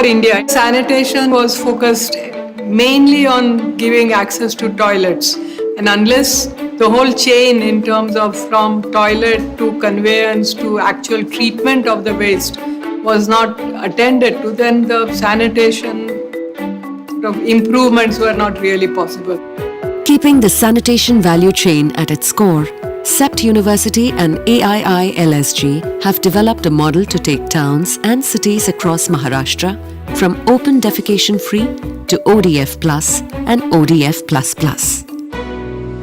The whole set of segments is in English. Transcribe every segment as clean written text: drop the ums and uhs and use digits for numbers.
for India. Sanitation was focused mainly on giving access to toilets. And unless the whole chain in terms of from toilet to conveyance to actual treatment of the waste was not attended to, then the sanitation sort of improvements were not really possible. Keeping the sanitation value chain at its core, CEPT University and AII-LSG have developed a model to take towns and cities across Maharashtra from open defecation free to ODF plus and ODF plus.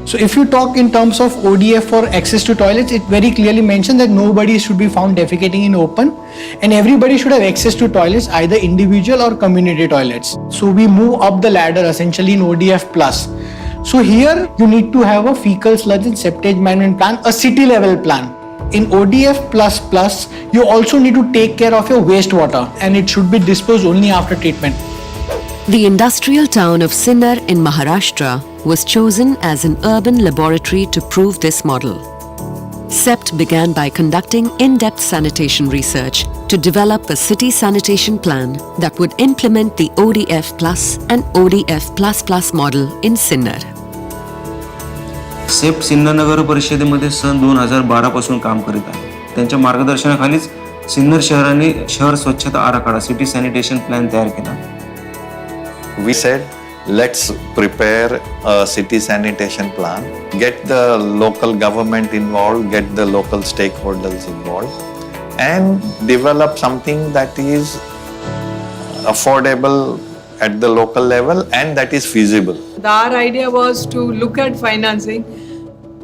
So if you talk in terms of ODF for access to toilets, it very clearly mentions that nobody should be found defecating in open and everybody should have access to toilets, either individual or community toilets. So we move up the ladder essentially in ODF plus. So here you need to have a fecal sludge and septage management plan, a city level plan. In ODF plus, you also need to take care of your wastewater and it should be disposed only after treatment. The industrial town of Sinnar in Maharashtra was chosen as an urban laboratory to prove this model. CEPT began by conducting in-depth sanitation research to develop a city sanitation plan that would implement the ODF plus and ODF plus model in Sinnar. CEPT Sinnar नगर परिषदेमध्ये सन 2012 पासून काम करीत आहे. त्यांच्या मार्गदर्शनाखालीच सिन्नर शहराने शहर स्वच्छता आराखडा city sanitation plan तयार केला. We said, let's prepare a city sanitation plan, get the local government involved, get the local stakeholders involved, and develop something that is affordable at the local level and that is feasible. Our idea was to look at financing,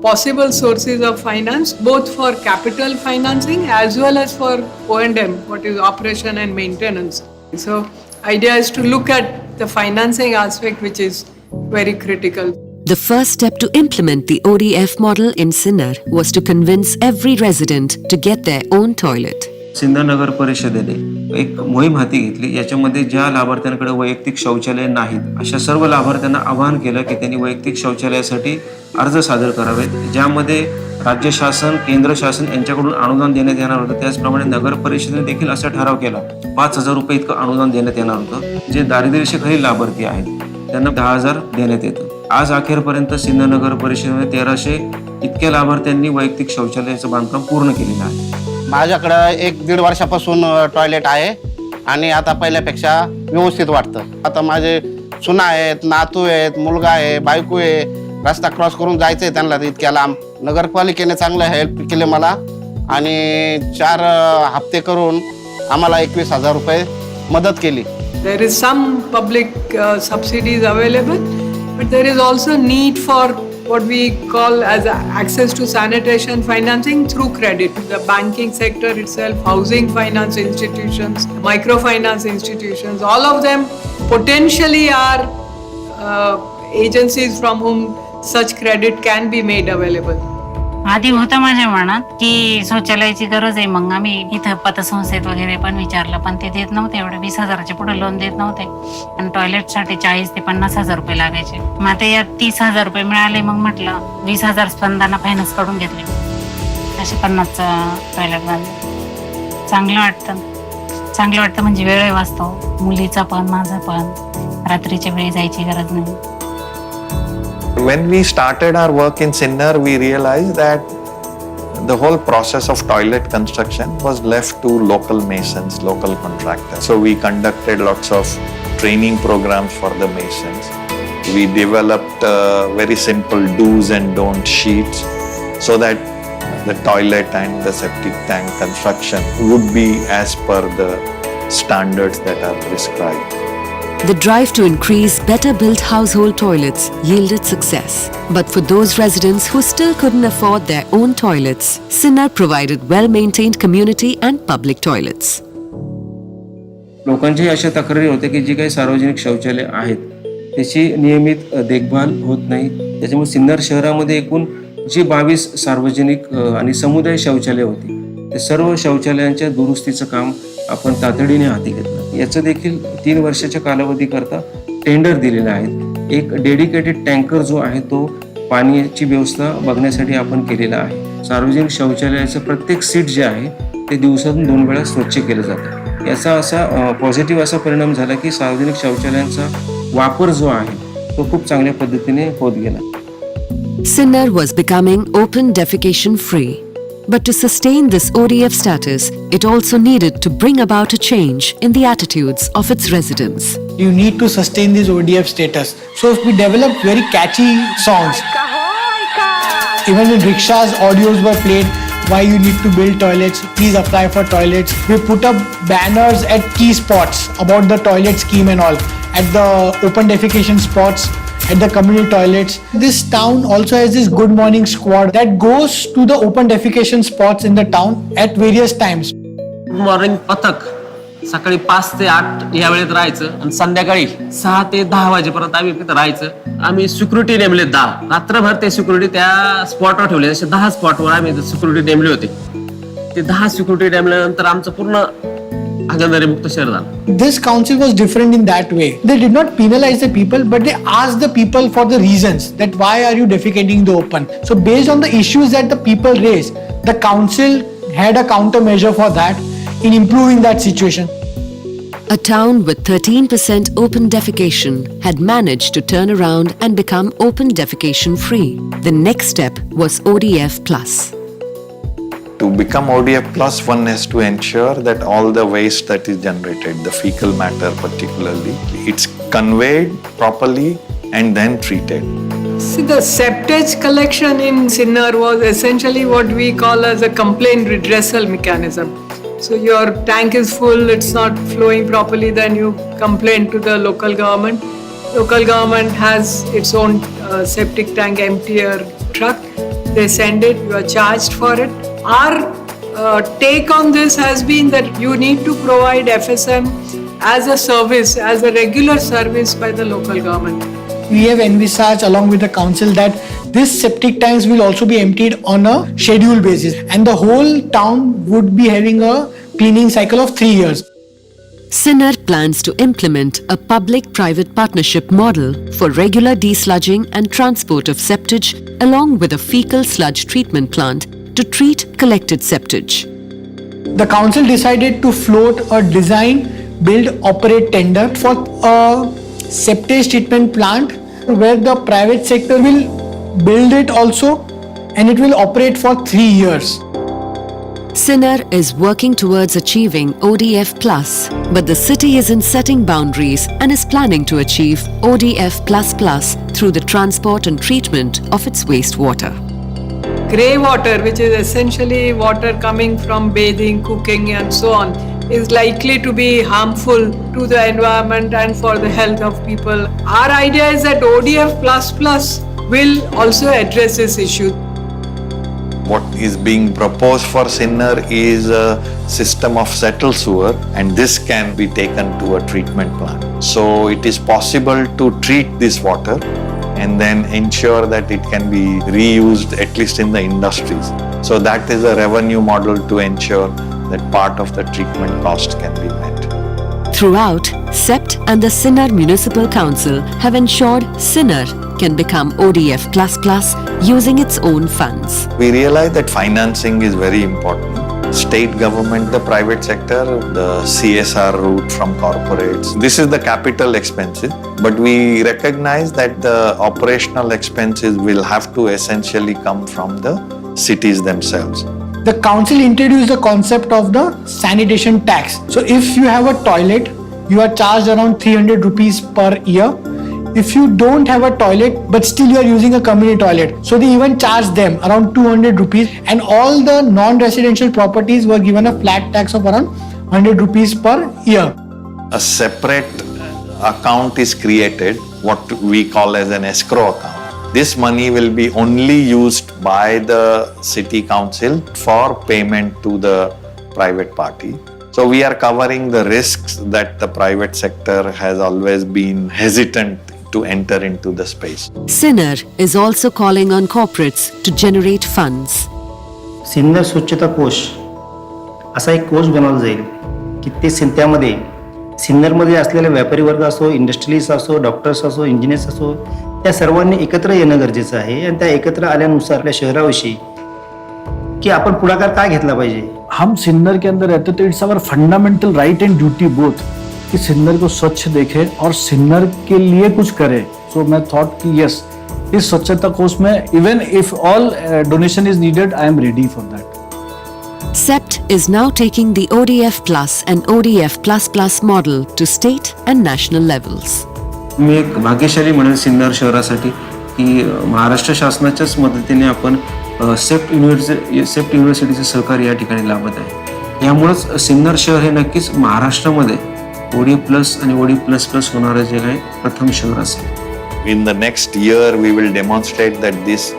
possible sources of finance, both for capital financing as well as for O&M, what is operation and maintenance. So idea is to look at the financing aspect, which is very critical. The first step to implement the ODF model in Sinnar was to convince every resident to get their own toilet. Sinnar नगर परिषदेने एक मोहीम हाती घेतली. याच्यामध्ये ज्या लाभार्थ्यांकडे वैयक्तिक शौचालय नाहीत अशा सर्व लाभार्थ्यांना आवाहन केलं की त्यांनी वैयक्तिक शौचालयासाठी अर्ज सादर करावेत, ज्यामध्ये राज्य शासन केंद्र शासन यांच्याकडून अनुदान देण्यात येणार होतं. त्याचप्रमाणे नगर परिषदेने देखील असा ठराव केला 5,000 रुपये इतकं अनुदान देण्यात येणार होतं. जे दारिद्र्यरेषेखालील लाभार्थी आहेत त्यांना 10,000 देण्यात येतं. आज अखेरपर्यंत सिन्नर नगर परिषदेने 1300 इतक्या लाभार्थ्यांनी वैयक्तिक शौचालयाचं बांधकाम पूर्ण केलेलं आहे. माझ्याकडं 1-1.5 वर्षापासून टॉयलेट आहे आणि आता पहिल्यापेक्षा व्यवस्थित वाटतं. आता माझे सुना आहेत, नातू आहेत, मुलगा आहे, बायको आहे. रस्ता क्रॉस करून जायचं आहे त्यांना इतक्या लांब. नगरपालिकेने चांगलं हेल्प केले मला आणि 4 हप्ते करून आम्हाला 21,000 रुपये मदत केली. There is some public subsidies available, but there is also need for what we call as access to sanitation financing through credit. The banking sector itself, housing finance institutions, microfinance institutions, all of them potentially are agencies from whom such credit can be made available. आधी होतं माझ्या मनात की शौचालयाची गरज आहे. मग आम्ही इथं पतसंस्थेत वगैरे पण विचारलं, पण ते देत नव्हते. एवढे 20,000च्या पुढे लोन देत नव्हते आणि टॉयलेटसाठी 40,000 ते 50,000 रुपये लागायचे. मग आता यात 30,000 रुपये मिळाले. मग म्हटलं 20,000 स्पंदांना फायनान्स काढून घेतले. असे 50चं टॉयलेट बांधलं. चांगलं वाटतं म्हणजे वेळ वाचतो. मुलीचा पण माझा पण. रात्रीच्या वेळी जायची गरज नाही. When we started our work in Sinnar, we realized that the whole process of toilet construction was left to local masons, local contractors. So we conducted lots of training programs for the masons. We developed very simple do's and don't sheets so that the toilet and the septic tank construction would be as per the standards that are prescribed. The drive to increase better built household toilets yielded success. But for those residents who still couldn't afford their own toilets, Sinnar provided well-maintained community and public toilets. लोकांची अशा तक्रारी होत्या की जी काही सार्वजनिक शौचालय आहेत त्याची नियमित देखभाल होत नाही. त्याच्यामुळे सिन्नर शहरामध्ये एकूण जी 22 सार्वजनिक आणि समुदाय शौचालय होती ते सर्व शौचालयांच्या दुरुस्तीचं काम आपण तातडीने हाती घेतलं. याचं देखील 3 वर्षाच्या कालावधीकरता टेंडर दिलेलं आहे. एक डेडिकेटेड टँकर जो आहे तो पाण्याची व्यवस्था बघण्यासाठी आपण केलेला आहे. सार्वजनिक शौचालयाचं प्रत्येक सीट जे आहे ते दिवसातून 2 वेळा स्वच्छ केलं जातं. याचा असा पॉझिटिव्ह असा परिणाम झाला की सार्वजनिक शौचालयांचा वापर जो आहे तो खूप चांगल्या पद्धतीने होत गेला. Sinnar was becoming open defecation free. But to sustain this ODF status, it also needed to bring about a change in the attitudes of its residents. You need to sustain this ODF status. So if we develop very catchy songs, even in rickshaws, audios were played, why you need to build toilets, please apply for toilets. We put up banners at key spots about the toilet scheme and all, at the open defecation spots, at the community toilets. This town also has this good morning squad that goes to the open defecation spots in the town at various times. Morning पथक सकाळी 5 ते 8 या वेळेत राहायचं आणि संध्याकाळी 6 ते 10 वाजेपर्यंत आम्ही तिथं राहायचं. आम्ही सिक्युरिटी नेमले 10 रात्रभर ते सिक्युरिटी त्या स्पॉटवर ठेवले. असे 10 स्पॉटवर आम्ही सिक्युरिटी नेमले होते. ते 10 सिक्युरिटी नेमल्यानंतर आमचं पूर्ण हागणदारी मुक्त शहर झालं. This council was different in that way. They did not penalize the people, but they asked the people for the reasons that why are you defecating in the open. So based on the issues that the people raised, the council had a countermeasure for that in improving that situation. A town with 13% open defecation had managed to turn around and become open defecation free. The next step was ODF plus. To become ODF plus, one has to ensure that all the waste that is generated, the fecal matter particularly, it's conveyed properly and then treated. See, the septage collection in Sinnar was essentially what we call as a complaint redressal mechanism. So your tank is full, it's not flowing properly, then you complain to the local government. Local government has its own septic tank emptier truck. They send it, you are charged for it. Our take on this has been that you need to provide FSM as a service, as a regular service by the local government. We have envisaged along with the council that this septic tanks will also be emptied on a schedule basis, and the whole town would be having a cleaning cycle of 3 years. Sinnar plans to implement a public-private partnership model for regular desludging and transport of septage along with a fecal sludge treatment plant to treat collected septage. The council decided to float a design, build, operate tender for a septage treatment plant where the private sector will build it also, and it will operate for 3 years. Sinnar is working towards achieving ODF plus, but the city is in setting boundaries and is planning to achieve ODF plus through the transport and treatment of its wastewater. Grey water, which is essentially water coming from bathing, cooking and so on, is likely to be harmful to the environment and for the health of people. Our idea is that ODF++ will also address this issue. What is being proposed for Sinnar is a system of settled sewer, and this can be taken to a treatment plant. So it is possible to treat this water and then ensure that it can be reused at least in the industries. So that is a revenue model to ensure that part of the treatment cost can be met. Throughout, CEPT and the Sinnar Municipal Council have ensured Sinnar can become ODF++ using its own funds. We realize that financing is very important. State government, the private sector, the CSR route from corporates. This is the capital expenses, but we recognize that the operational expenses will have to essentially come from the cities themselves. The council introduced the concept of the sanitation tax. So if you have a toilet, you are charged around 300 rupees per year. If you don't have a toilet but still you are using a community toilet, so they even charge them around 200 rupees, and all the non-residential properties were given a flat tax of around 100 rupees per year. A separate account is created, what we call as an escrow account. This money will be only used by the city council for payment to the private party. So we are covering the risks that the private sector has always been hesitant to enter into the space. Sinnar is also calling on corporates to generate funds. Sinnar स्वच्छता कोश असा एक कोश बनवला जाईल की त्यामध्ये सिन्नरमध्ये असलेले व्यापारी वर्ग असो, इंडस्ट्रियलिस्ट असो, डॉक्टर्स असो, इंजिनियर्स असो, त्या सर्वांनी एकत्र येणं गरजेचं आहे. आणि त्या एकत्र आल्यानुसार आपल्या शहराविषयी की आपण पुढाकार काय घेतला पाहिजे. हम सिन्नर के अंदर रहते तो it's our fundamental right and duty both कि सिन्नर को स्वच्छ देखे और सिन्नर के लिए कुछ करे. सो मैं थॉट कि यस, इस स्वच्छता कोष में even if all donation is needed, I am ready for that. CEPT is now taking the ODF Plus and ODF++ model to state and national levels. मी एक भाग्यशाली म्हणेल सिन्नर शहरासाठी की महाराष्ट्र शासनाच्याच मदतीने आपण सेप्ट युनिव्हर्सिटीचं सहकार्य या ठिकाणी लाभत आहे. यामुळेच सिन्नर शहर हे नक्कीच महाराष्ट्रामध्ये OD+ आणि OD++ होणारं जे काही प्रथम शहर असेल. In the next year, we will demonstrate that this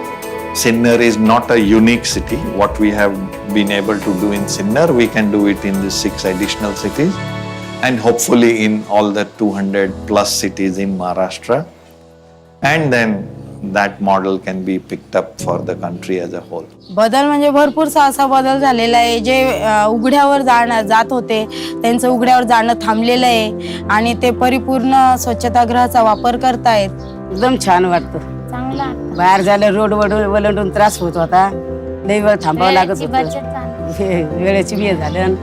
Sinnar is not a unique city. What we have been able to do in Sinnar, we can do it in these 6 additional cities, and hopefully in all the 200 plus cities in Maharashtra. And then that model can be picked up for the country as a whole. बदल म्हणजे भरपूरसा असा बदल झालेला आहे. जे उघड्यावर जात होते त्यांचं उघड्यावर जाणं थांबलेलं आहे आणि ते परिपूर्ण स्वच्छतागृहाचा वापर करतायत. एकदम छान वाटतं. बाहेर झालं रोड वलंडून त्रास होत होता, लई वेळ थांबावं लागत होतं, वेळेची वेळ झालं.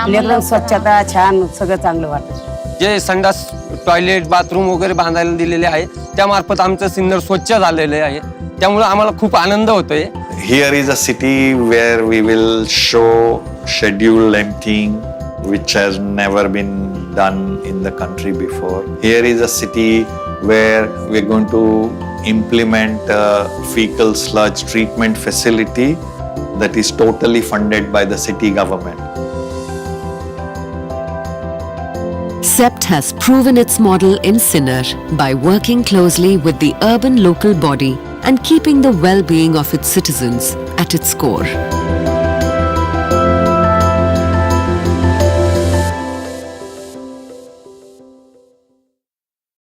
एकदम स्वच्छता छान, सगळं चांगलं वाटतं. जे संडास टॉयलेट बाथरूम वगैरे बांधायला दिलेले आहे त्यामार्फत आमचं सिन्नर स्वच्छ झालेलं आहे. त्यामुळे आम्हाला खूप आनंद होतोय. Here is a city where we will show scheduled emptying, which has never been done in the country before. Here is a city where we're going to implement a fecal sludge treatment facility that is totally funded by the city government. CEPT has proven its model in Sinnar by working closely with the urban local body and keeping the well-being of its citizens at its core.